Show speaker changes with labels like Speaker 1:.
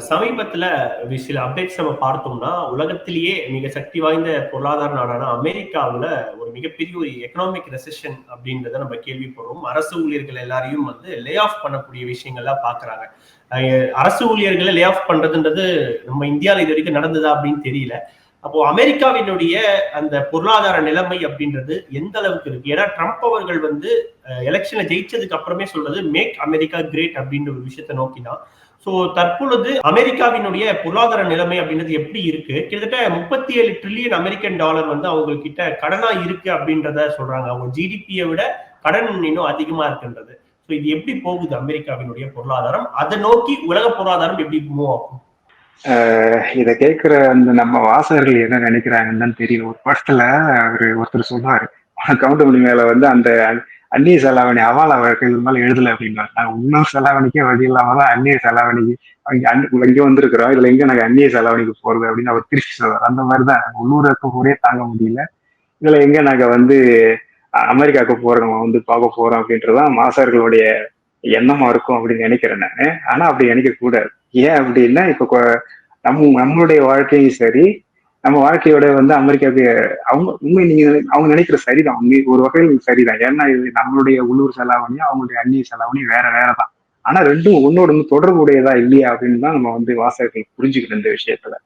Speaker 1: சமீபத்துல சில அப்டேட்ஸ் நம்ம பார்த்தோம்னா, உலகத்திலேயே மிக சக்தி வாய்ந்த பொருளாதார நாடான அமெரிக்காவுல ஒரு மிகப்பெரிய ஒரு எக்கனாமிக் ரெசெஷன் அப்படின்றத நம்ம கேள்விப்படுறோம். அரசு ஊழியர்கள் எல்லாரையும் வந்து லே ஆஃப் பண்ணக்கூடிய விஷயங்கள்லாம் பார்க்குறாங்க. அரசு ஊழியர்களை லே ஆஃப் பண்றதுன்றது நம்ம இந்தியாவில் இது வரைக்கும் நடந்ததா அப்படின்னு தெரியல. அப்போ அமெரிக்காவினுடைய அந்த பொருளாதார நிலைமை அப்படின்றது எந்த அளவுக்கு இருக்கு? ஏன்னா ட்ரம்ப் அவர்கள் வந்து எலெக்ஷன்ல ஜெயிச்சதுக்கு அப்புறமே சொல்றது மேக் அமெரிக்கா கிரேட் அப்படின்ற ஒரு விஷயத்தை நோக்கிதான். சோ தற்பொழுது அமெரிக்காவினுடைய பொருளாதார நிலைமை அப்படின்றது எப்படி இருக்கு? கிட்டத்தட்ட 37 ட்ரில்லியன் டாலர் வந்து அவங்க கிட்ட கடனா இருக்கு அப்படின்றத சொல்றாங்க. அவங்க ஜிடிபியை விட கடன் இன்னும் அதிகமா இருக்குன்றது. ஸோ இது எப்படி போகுது அமெரிக்காவினுடைய பொருளாதாரம்? அதை நோக்கி உலக பொருளாதாரம் எப்படி மூவ் ஆகும்?
Speaker 2: இத கேட்கிற அந்த நம்ம வாசகர்கள் என்ன நினைக்கிறாங்கன்னு தெரியல. ஒரு படத்துல ஒருத்தர் சொல்லுவாரு, கவுண்டமணி மேல வந்து அந்த அந்நிய செலாவணி அவால வழக்கு மேல எழுதல அப்படின்னாரு. நாங்க இன்னும் செலாவணிக்கே வழி இல்லாம தான் அந்நிய செலாவணிக்கு இங்க வந்திருக்கிறோம். இதுல எங்க நாங்க அந்நிய செலாவணிக்கு போறது அப்படின்னு அவர் திருப்பி சொல்றாரு. அந்த மாதிரிதான் உள்ளூருக்கு ஒரே தாங்க முடியல. இதுல எங்க நாங்க வந்து அமெரிக்காவுக்கு போறோம், நம்ம வந்து பார்க்க போறோம் அப்படின்றதான் மாசர்களுடைய எண்ணமா இருக்கும் அப்படின்னு நினைக்கிறேன் நானு. ஆனா அப்படி நினைக்க கூடாது. ஏன் அப்படின்னா இப்ப நம்மளுடைய வாழ்க்கையும் சரி, நம்ம வாழ்க்கையோட வந்து அமெரிக்காவுக்கு அவங்க உண்மை நீங்க அவங்க நினைக்கிற சரிதான். ஒரு வகையில் சரிதான். ஏன்னா இது நம்மளுடைய உள்ளூர் செலாவணியும் அவங்களுடைய அந்நிய செலாவணியும் வேற வேறதான். ஆனா ரெண்டும் ஒன்னோட ஒண்ணு தொடர்புடையதா இல்லையா அப்படின்னு தான் நம்ம வந்து வாசகர்கள் புரிஞ்சுக்கணும் இந்த விஷயத்துல.